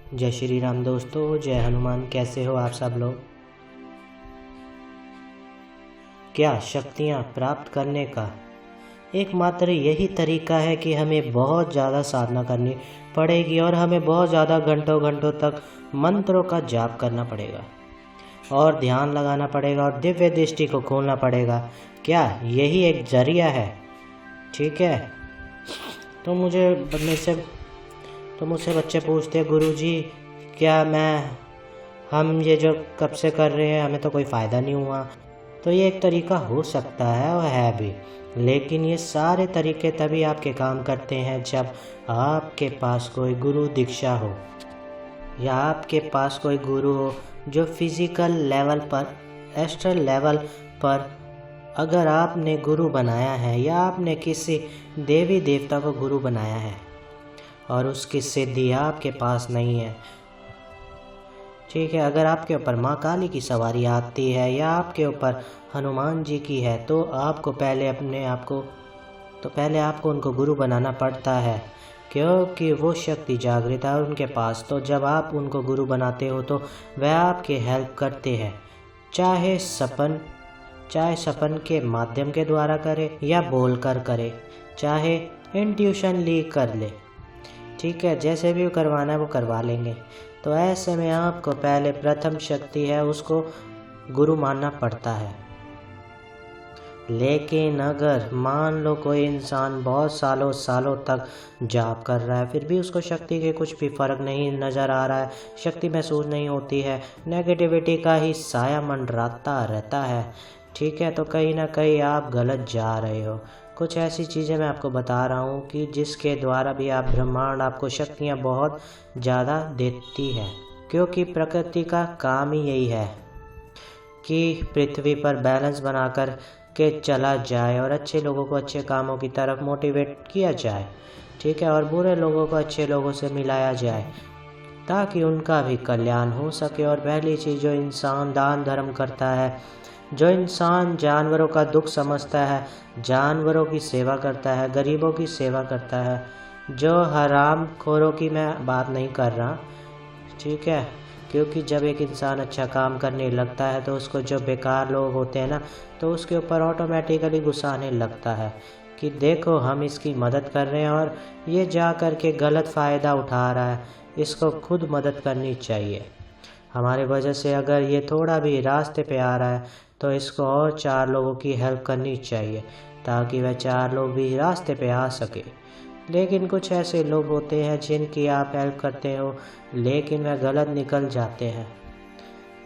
जय श्री राम दोस्तों, जय हनुमान। कैसे हो आप सब लोग? क्या शक्तियाँ प्राप्त करने का एकमात्र यही तरीका है कि हमें बहुत ज़्यादा साधना करनी पड़ेगी और हमें बहुत ज़्यादा घंटों घंटों तक मंत्रों का जाप करना पड़ेगा और ध्यान लगाना पड़ेगा और दिव्य दृष्टि को खोलना पड़ेगा। क्या यही एक जरिया है? ठीक है। तो मुझसे बच्चे पूछते हैं, गुरुजी क्या हम ये जो कब से कर रहे हैं हमें तो कोई फ़ायदा नहीं हुआ। तो ये एक तरीका हो सकता है और है भी, लेकिन ये सारे तरीके तभी आपके काम करते हैं जब आपके पास कोई गुरु दीक्षा हो या आपके पास कोई गुरु हो जो फिज़िकल लेवल पर, एस्ट्रल लेवल पर अगर आपने गुरु बनाया है या आपने किसी देवी देवता को गुरु बनाया है और उसकी सिद्धि आपके पास नहीं है, ठीक है, अगर आपके ऊपर माँ काली की सवारी आती है या आपके ऊपर हनुमान जी की है, तो आपको पहले आपको उनको गुरु बनाना पड़ता है, क्योंकि वो शक्ति जागृत है उनके पास। तो जब आप उनको गुरु बनाते हो तो वह आपके हेल्प करते हैं, चाहे सपन के माध्यम के द्वारा करे या बोल कर करे, चाहे इंट्यूशन ली कर ले, ठीक है, जैसे भी करवाना है वो करवा लेंगे। तो ऐसे में आपको पहले प्रथम शक्ति है उसको गुरु मानना पड़ता है। लेकिन अगर मान लो कोई इंसान बहुत सालों तक जाप कर रहा है, फिर भी उसको शक्ति के कुछ भी फर्क नहीं नज़र आ रहा है, शक्ति महसूस नहीं होती है, नेगेटिविटी का ही साया मंडराता रहता है, ठीक है, तो कहीं ना कहीं आप गलत जा रहे हो। कुछ ऐसी चीज़ें मैं आपको बता रहा हूँ कि जिसके द्वारा भी आप ब्रह्मांड आपको शक्तियाँ बहुत ज़्यादा देती है, क्योंकि प्रकृति का काम ही यही है कि पृथ्वी पर बैलेंस बनाकर के चला जाए और अच्छे लोगों को अच्छे कामों की तरफ मोटिवेट किया जाए, ठीक है, और बुरे लोगों को अच्छे लोगों से मिलाया जाए ताकि उनका भी कल्याण हो सके। और पहली चीज़, जो इंसान दान धर्म करता है, जो इंसान जानवरों का दुख समझता है, जानवरों की सेवा करता है, गरीबों की सेवा करता है, जो हराम खोरों की मैं बात नहीं कर रहा, ठीक है, क्योंकि जब एक इंसान अच्छा काम करने लगता है तो उसको जो बेकार लोग होते हैं ना, तो उसके ऊपर ऑटोमेटिकली गुस्सा आने लगता है कि देखो हम इसकी मदद कर रहे हैं और ये जा कर के गलत फ़ायदा उठा रहा है, इसको खुद मदद करनी चाहिए। हमारे वजह से अगर ये थोड़ा भी रास्ते पे आ रहा है तो इसको और 4 लोगों की हेल्प करनी चाहिए ताकि वह 4 लोग भी रास्ते पे आ सके। लेकिन कुछ ऐसे लोग होते हैं जिनकी आप हेल्प करते हो लेकिन वह गलत निकल जाते हैं,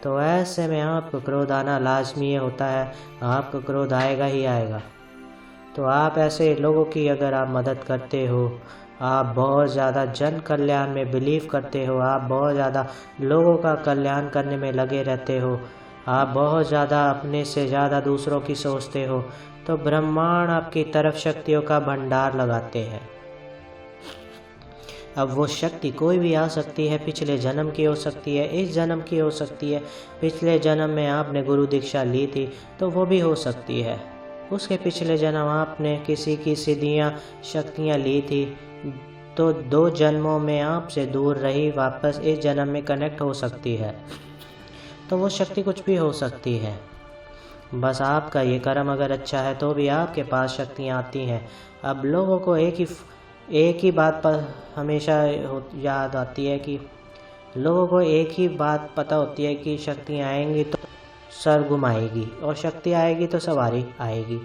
तो ऐसे में आपको क्रोध आना लाजमी होता है, आपको क्रोध आएगा ही आएगा। तो आप ऐसे लोगों की अगर आप मदद करते हो, आप बहुत ज़्यादा जन कल्याण में बिलीव करते हो, आप बहुत ज़्यादा लोगों का कल्याण करने में लगे रहते हो, आप बहुत ज़्यादा अपने से ज़्यादा दूसरों की सोचते हो, तो ब्रह्मांड आपकी तरफ शक्तियों का भंडार लगाते हैं। अब वो शक्ति कोई भी आ सकती है, पिछले जन्म की हो सकती है, इस जन्म की हो सकती है, पिछले जन्म में आपने गुरु दीक्षा ली थी तो वो भी हो सकती है, उसके पिछले जन्म आपने किसी की सिद्धियाँ शक्तियाँ ली थी तो 2 जन्मों में आपसे दूर रही, वापस इस जन्म में कनेक्ट हो सकती है। तो वो शक्ति कुछ भी हो सकती है, बस आपका ये कर्म अगर अच्छा है तो भी आपके पास शक्तियाँ आती हैं। अब लोगों को एक ही बात पर हमेशा याद आती है कि लोगों को एक ही बात पता होती है कि शक्तियाँ आएंगी तो सर घुमाएगी और शक्ति आएगी तो सवारी आएगी,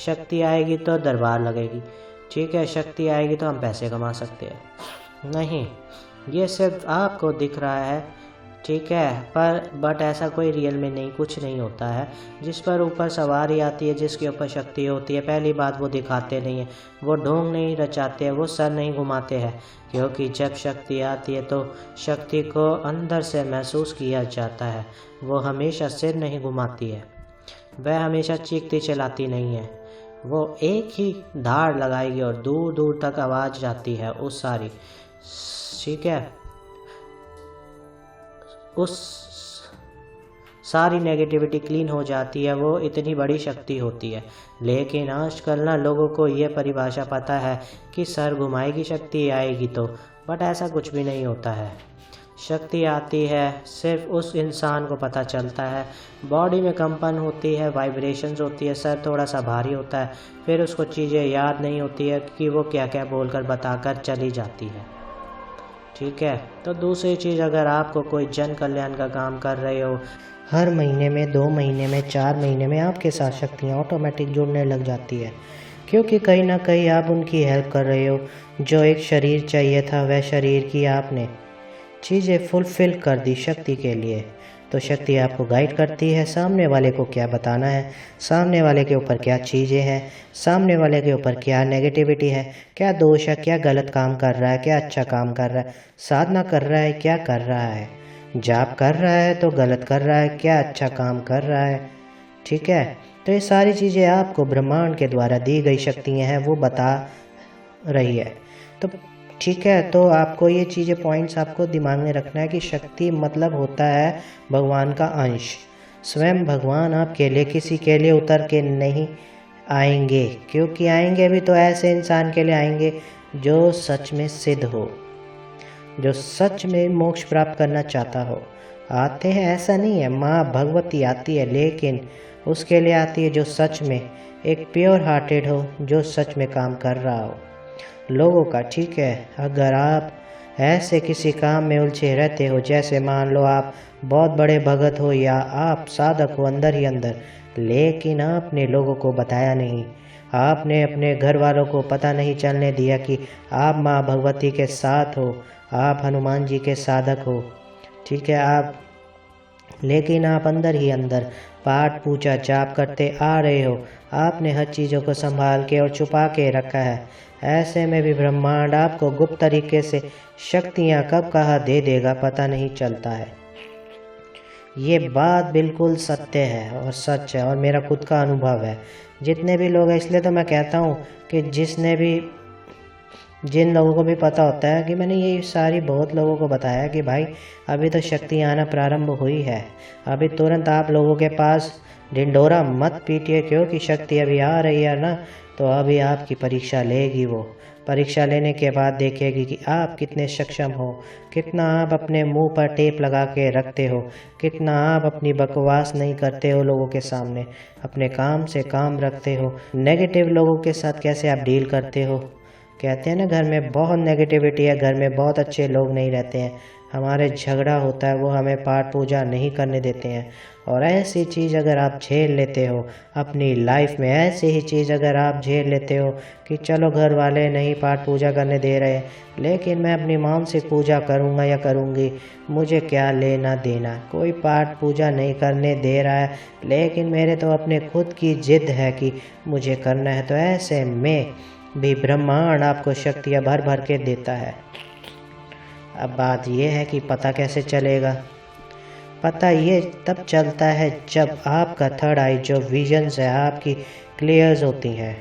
शक्ति आएगी तो दरबार लगेगी, ठीक है, शक्ति आएगी तो हम पैसे कमा सकते हैं। नहीं, ये सिर्फ आपको दिख रहा है, ठीक है, बट ऐसा कोई रियल में नहीं, कुछ नहीं होता है। जिस पर ऊपर सवारी आती है, जिसके ऊपर शक्ति होती है, पहली बात वो दिखाते नहीं है, वो ढोंग नहीं रचाते हैं, वो सर नहीं घुमाते हैं, क्योंकि जब शक्ति आती है तो शक्ति को अंदर से महसूस किया जाता है, वो हमेशा सिर नहीं घुमाती है, वह हमेशा चीखती चलाती नहीं है, वो एक ही धार लगाएगी और दूर दूर तक आवाज़ जाती है उस सारी, ठीक है, उस सारी नेगेटिविटी क्लीन हो जाती है, वो इतनी बड़ी शक्ति होती है। लेकिन आजकल ना लोगों को ये परिभाषा पता है कि सर घुमाएगी शक्ति आएगी तो, बट ऐसा कुछ भी नहीं होता है। शक्ति आती है सिर्फ उस इंसान को पता चलता है। बॉडी में कंपन होती है, वाइब्रेशंस होती है, सर थोड़ा सा भारी होता है, फिर उसको चीज़ें याद नहीं होती है कि वो क्या क्या बोलकर बताकर चली जाती है। ठीक है। तो दूसरी चीज़, अगर आपको कोई जन कल्याण का काम कर रहे हो, हर महीने में, 2 महीने में, 4 महीने में आपके साथ शक्तियाँ ऑटोमेटिक जुड़ने लग जाती है, क्योंकि कहीं ना कहीं आप उनकी हेल्प कर रहे हो। जो एक शरीर चाहिए था वह शरीर की आपने चीज़ें फुलफ़िल कर दी शक्ति के लिए। तो शक्ति आपको गाइड करती है सामने वाले को क्या बताना है, सामने वाले के ऊपर क्या चीज़ें हैं, सामने वाले के ऊपर क्या नेगेटिविटी है, क्या दोष है, क्या गलत काम कर रहा है, क्या अच्छा काम कर रहा है, साधना कर रहा है, क्या कर रहा है, जाप कर रहा है तो गलत कर रहा है, क्या अच्छा काम कर रहा है। ठीक है। तो ये सारी चीज़ें आपको ब्रह्मांड के द्वारा दी गई शक्तियाँ हैं, वो बता रही है। तो ठीक है, तो आपको ये चीज़ें, पॉइंट्स आपको दिमाग में रखना है कि शक्ति मतलब होता है भगवान का अंश। स्वयं भगवान आपके लिए किसी के लिए उतर के नहीं आएंगे, क्योंकि आएंगे भी तो ऐसे इंसान के लिए आएंगे जो सच में सिद्ध हो, जो सच में मोक्ष प्राप्त करना चाहता हो। आते हैं, ऐसा नहीं है, माँ भगवती आती है, लेकिन उसके लिए आती है जो सच में एक प्योर हार्टेड हो, जो सच में काम कर रहा हो लोगों का। ठीक है। अगर आप ऐसे किसी काम में उलझे रहते हो, जैसे मान लो आप बहुत बड़े भगत हो या आप साधक हो अंदर ही अंदर, लेकिन आपने लोगों को बताया नहीं, आपने अपने घर वालों को पता नहीं चलने दिया कि आप माँ भगवती के साथ हो, आप हनुमान जी के साधक हो। ठीक है। लेकिन आप अंदर ही अंदर पाठ पूजा जाप करते आ रहे हो, आपने हर चीज़ों को संभाल के और छुपा के रखा है। ऐसे में भी ब्रह्मांड आपको गुप्त तरीके से शक्तियाँ कब कहाँ दे देगा पता नहीं चलता है। ये बात बिल्कुल सत्य है और सच है, और मेरा खुद का अनुभव है। जितने भी लोग हैं, इसलिए तो मैं कहता हूँ कि जिन लोगों को भी पता होता है कि मैंने ये सारी बहुत लोगों को बताया कि भाई अभी तो शक्ति आना प्रारंभ हुई है, अभी तुरंत आप लोगों के पास ढिंढोरा मत पीटिए, क्योंकि शक्ति अभी आ रही है ना, तो अभी आपकी परीक्षा लेगी। वो परीक्षा लेने के बाद देखेगी कि आप कितने सक्षम हो, कितना आप अपने मुंह पर टेप लगा के रखते हो, कितना आप अपनी बकवास नहीं करते हो लोगों के सामने, अपने काम से काम रखते हो, नेगेटिव लोगों के साथ कैसे आप डील करते हो। कहते हैं ना, घर में बहुत नेगेटिविटी है, घर में बहुत अच्छे लोग नहीं रहते हैं, हमारे झगड़ा होता है, वो हमें पाठ पूजा नहीं करने देते हैं। और ऐसी चीज़ अगर आप झेल लेते हो अपनी लाइफ में, ऐसी ही चीज़ अगर आप झेल लेते हो कि चलो घर वाले नहीं पाठ पूजा करने दे रहे, लेकिन मैं अपनी मानसिक पूजा करूँगा या करूँगी, मुझे क्या लेना देना, कोई पाठ पूजा नहीं करने दे रहा है, लेकिन मेरे तो अपने खुद की जिद है कि मुझे करना है। तो ऐसे में भी ब्रह्मांड आपको शक्तियाँ भर भर के देता है। अब बात यह है कि पता कैसे चलेगा। पता ये तब चलता है जब आपका थर्ड आई, जो विजन्स है आपकी, क्लियर्स होती हैं।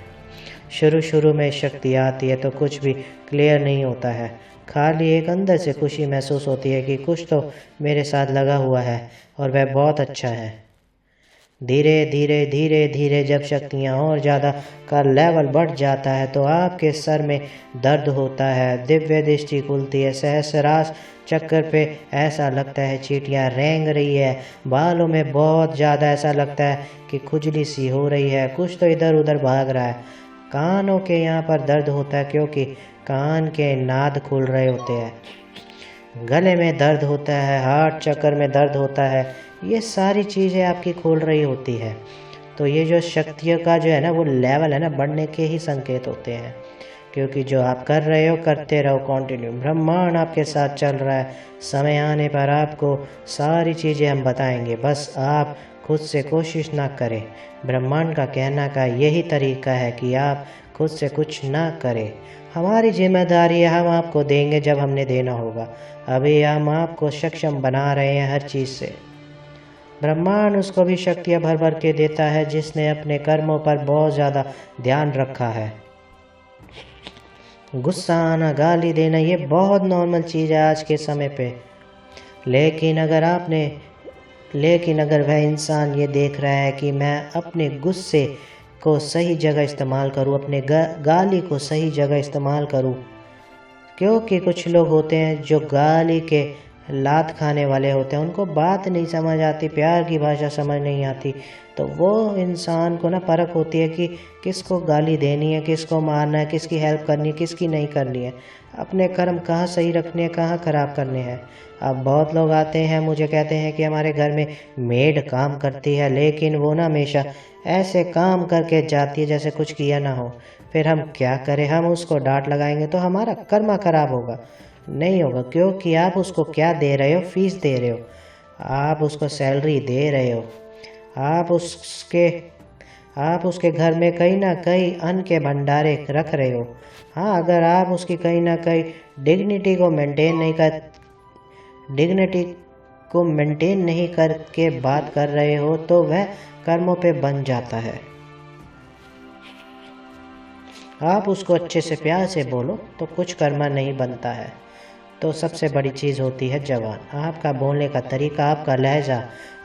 शुरू में शक्ति आती है तो कुछ भी क्लियर नहीं होता है, खाली एक अंदर से खुशी महसूस होती है कि कुछ तो मेरे साथ लगा हुआ है और वह बहुत अच्छा है। धीरे धीरे जब शक्तियाँ और ज़्यादा का लेवल बढ़ जाता है तो आपके सर में दर्द होता है, दिव्य दृष्टि खुलती है, सहस्रार चक्कर पे ऐसा लगता है चींटियाँ रेंग रही है, बालों में बहुत ज़्यादा ऐसा लगता है कि खुजली सी हो रही है, कुछ तो इधर उधर भाग रहा है। कानों के यहाँ पर दर्द होता है क्योंकि कान के नाद खुल रहे होते हैं, गले में दर्द होता है, हार्ट चक्कर में दर्द होता है, ये सारी चीज़ें आपकी खुल रही होती है। तो ये जो शक्तियों का जो है ना वो लेवल है ना, बढ़ने के ही संकेत होते हैं, क्योंकि जो आप कर रहे हो करते रहो कंटिन्यू, ब्रह्मांड आपके साथ चल रहा है। समय आने पर आपको सारी चीज़ें हम बताएंगे, बस आप खुद से कोशिश ना करें। ब्रह्मांड का कहना का यही तरीका है कि आप खुद से कुछ ना करें, हमारी जिम्मेदारी है, हम आपको देंगे जब हमने देना होगा। अभी हम आपको सक्षम बना रहे हैं हर चीज़ से। ब्रह्मांड उसको भी शक्तियाँ भर भर के देता है जिसने अपने कर्मों पर बहुत ज़्यादा ध्यान रखा है। गुस्सा आना, गाली देना, ये बहुत नॉर्मल चीज़ है आज के समय पे, लेकिन अगर वह इंसान ये देख रहा है कि मैं अपने गुस्से को सही जगह इस्तेमाल करूं, अपने गाली को सही जगह इस्तेमाल करूं, क्योंकि कुछ लोग होते हैं जो गाली के लात खाने वाले होते हैं, उनको बात नहीं समझ आती, प्यार की भाषा समझ नहीं आती। तो वो इंसान को ना परख होती है कि किसको गाली देनी है, किसको मारना है, किसकी हेल्प करनी है, किसकी नहीं करनी है, अपने कर्म कहाँ सही रखने हैं, कहाँ ख़राब करने हैं। अब बहुत लोग आते हैं मुझे कहते हैं कि हमारे घर में मेड काम करती है, लेकिन वो ना हमेशा ऐसे काम करके जाती है जैसे कुछ किया ना हो। फिर हम क्या करें, हम उसको डांट लगाएंगे तो हमारा कर्मा खराब होगा? नहीं होगा, क्योंकि आप उसको क्या दे रहे हो, फीस दे रहे हो, आप उसको सैलरी दे रहे हो, आप उसके आप उसके घर में कहीं ना कहीं अन्न के भंडारे रख रहे हो। हाँ, अगर आप उसकी कहीं ना कहीं डिग्निटी को मेंटेन नहीं करके बात कर रहे हो तो वह कर्मों पे बन जाता है। आप उसको अच्छे से प्यार से बोलो तो कुछ कर्मा नहीं बनता है। तो सबसे बड़ी चीज़ होती है जबान, आपका बोलने का तरीका, आपका लहजा,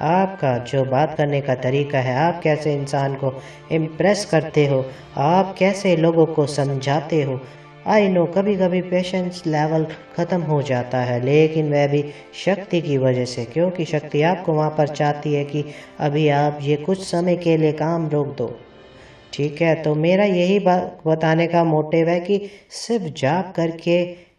आपका जो बात करने का तरीका है, आप कैसे इंसान को इम्प्रेस करते हो, आप कैसे लोगों को समझाते हो। आई नो कभी कभी पेशेंस लेवल ख़त्म हो जाता है, लेकिन वह भी शक्ति की वजह से, क्योंकि शक्ति आपको वहाँ पर चाहती है कि अभी आप ये कुछ समय के लिए काम रोक दो। ठीक है, तो मेरा यही बात बताने का मोटिव है कि सिर्फ जाप करके,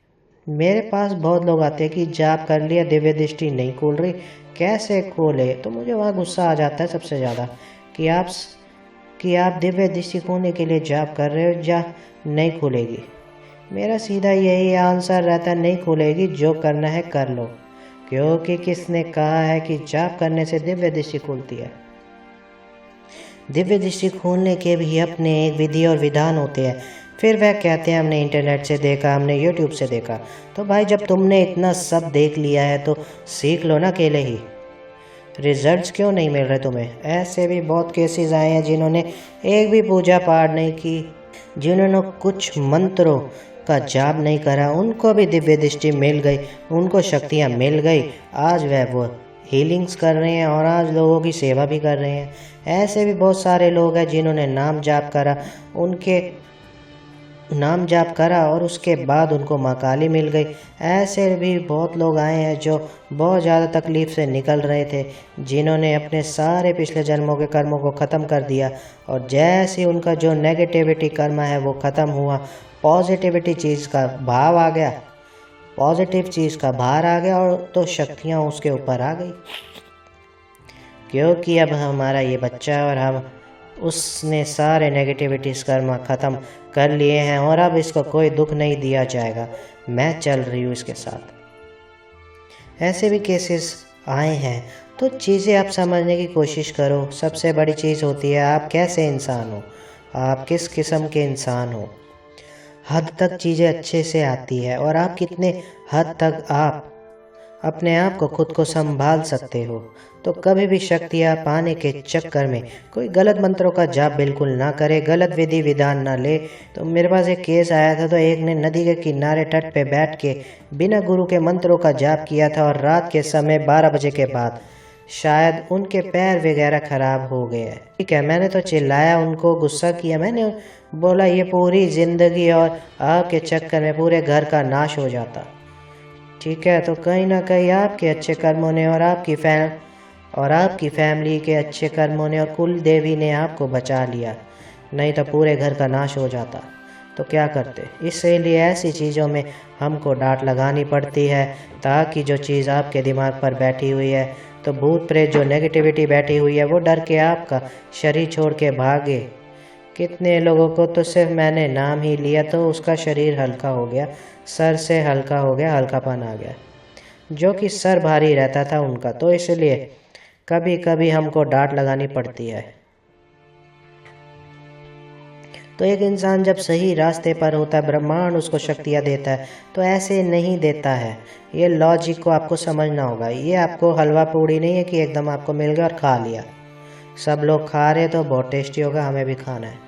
मेरे पास बहुत लोग आते हैं कि जाप कर लिया, दिव्य दृष्टि नहीं खोल रही, कैसे खोले। तो मुझे वहाँ गुस्सा आ जाता है सबसे ज़्यादा कि आप दिव्य दृष्टि खोलने के लिए जाप कर रहे हो, जा नहीं खुलेगी। मेरा सीधा यही आंसर रहता है, नहीं खुलेगी, जो करना है कर लो, क्योंकि किसने कहा है कि जाप करने से दिव्य दृष्टि खुलती है। दिव्य दृष्टि खोलने के भी अपने एक विधि और विधान होते हैं। फिर वह कहते हैं हमने इंटरनेट से देखा, हमने यूट्यूब से देखा। तो भाई जब तुमने इतना सब देख लिया है तो सीख लो ना अकेले ही। रिजल्ट्स क्यों नहीं मिल रहे तुम्हें? ऐसे भी बहुत केसेस आए हैं जिन्होंने एक भी पूजा पाठ नहीं की, जिन्होंने कुछ मंत्रों का जाप नहीं करा, उनको भी दिव्य दृष्टि मिल गई, उनको शक्तियाँ मिल गई। आज वो हीलिंग्स कर रहे हैं और आज लोगों की सेवा भी कर रहे हैं। ऐसे भी बहुत सारे लोग हैं जिन्होंने नाम जाप करा और उसके बाद उनको माँ काली मिल गई। ऐसे भी बहुत लोग आए हैं जो बहुत ज़्यादा तकलीफ़ से निकल रहे थे, जिन्होंने अपने सारे पिछले जन्मों के कर्मों को ख़त्म कर दिया, और जैसे उनका जो नेगेटिविटी कर्म है वो ख़त्म हुआ, पॉजिटिविटी चीज़ का भाव आ गया, पॉजिटिव चीज़ का भार आ गया, और तो शक्तियाँ उसके ऊपर आ गई, क्योंकि अब हमारा ये बच्चा है और उसने सारे नेगेटिविटीज़ कर्म ख़त्म कर लिए हैं और अब इसको कोई दुख नहीं दिया जाएगा। मैं चल रही हूँ इसके साथ। ऐसे भी केसेस आए हैं, तो चीज़ें आप समझने की कोशिश करो। सबसे बड़ी चीज़ होती है आप कैसे इंसान हो, आप किस किस्म के इंसान हो। हद तक चीज़ें अच्छे से आती है और आप कितने हद तक आप अपने आप को खुद को संभाल सकते हो। तो कभी भी शक्तियाँ पाने के चक्कर में कोई गलत मंत्रों का जाप बिल्कुल ना करे, गलत विधि विधान ना ले। तो मेरे पास एक केस आया था, तो एक ने नदी के किनारे तट पे बैठ के बिना गुरु के मंत्रों का जाप किया था, और रात के समय 12 बजे के बाद शायद उनके पैर वगैरह खराब हो गए। ठीक है, मैंने तो चिल्लाया, उनको गुस्सा किया, मैंने बोला ये पूरी ज़िंदगी और आपके चक्कर में पूरे घर का नाश हो जाता। ठीक है, तो कहीं ना कहीं आपके अच्छे कर्मों ने और आपकी फैमिली के अच्छे कर्मों ने और कुल देवी ने आपको बचा लिया, नहीं तो पूरे घर का नाश हो जाता। तो क्या करते? इसीलिए ऐसी चीज़ों में हमको डांट लगानी पड़ती है, ताकि जो चीज़ आपके दिमाग पर बैठी हुई है, तो भूत प्रेत जो नेगेटिविटी बैठी हुई है, वो डर के आपका शरीर छोड़ के भागे। कितने लोगों को तो सिर्फ मैंने नाम ही लिया तो उसका शरीर हल्का हो गया, सर से हल्का हो गया, हल्कापन आ गया, जो कि सर भारी रहता था उनका। तो इसलिए कभी कभी हमको डांट लगानी पड़ती है। तो एक इंसान जब सही रास्ते पर होता है, ब्रह्मांड उसको शक्तियाँ देता है, तो ऐसे नहीं देता है। ये लॉजिक को आपको समझना होगा। ये आपको हलवा पूड़ी नहीं है कि एकदम आपको मिल गया और खा लिया। सब लोग खा रहे तो बहुत टेस्टी होगा, हमें भी खाना है,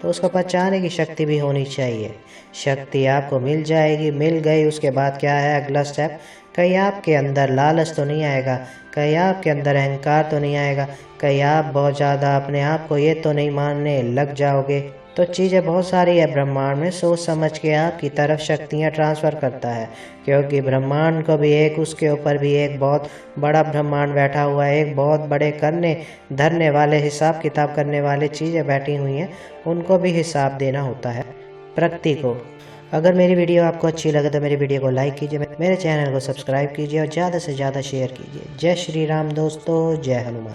तो उसको पचाने की शक्ति भी होनी चाहिए। शक्ति आपको मिल जाएगी, मिल गई, उसके बाद क्या है अगला स्टेप? कहीं आपके अंदर लालच तो नहीं आएगा, कहीं आपके अंदर अहंकार तो नहीं आएगा, कहीं आप बहुत ज़्यादा अपने आप को ये तो नहीं मानने लग जाओगे। तो चीज़ें बहुत सारी है ब्रह्मांड में, सोच समझ के आपकी तरफ शक्तियाँ ट्रांसफ़र करता है, क्योंकि ब्रह्मांड को भी एक, उसके ऊपर भी एक बहुत बड़ा ब्रह्मांड बैठा हुआ है, एक बहुत बड़े करने धरने वाले, हिसाब किताब करने वाले चीज़ें बैठी हुई हैं, उनको भी हिसाब देना होता है प्रकृति को। अगर मेरी वीडियो आपको अच्छी लगे तो मेरी वीडियो को लाइक कीजिए, मेरे चैनल को सब्सक्राइब कीजिए और ज़्यादा से ज़्यादा शेयर कीजिए। जय श्री राम दोस्तों, जय हनुमान।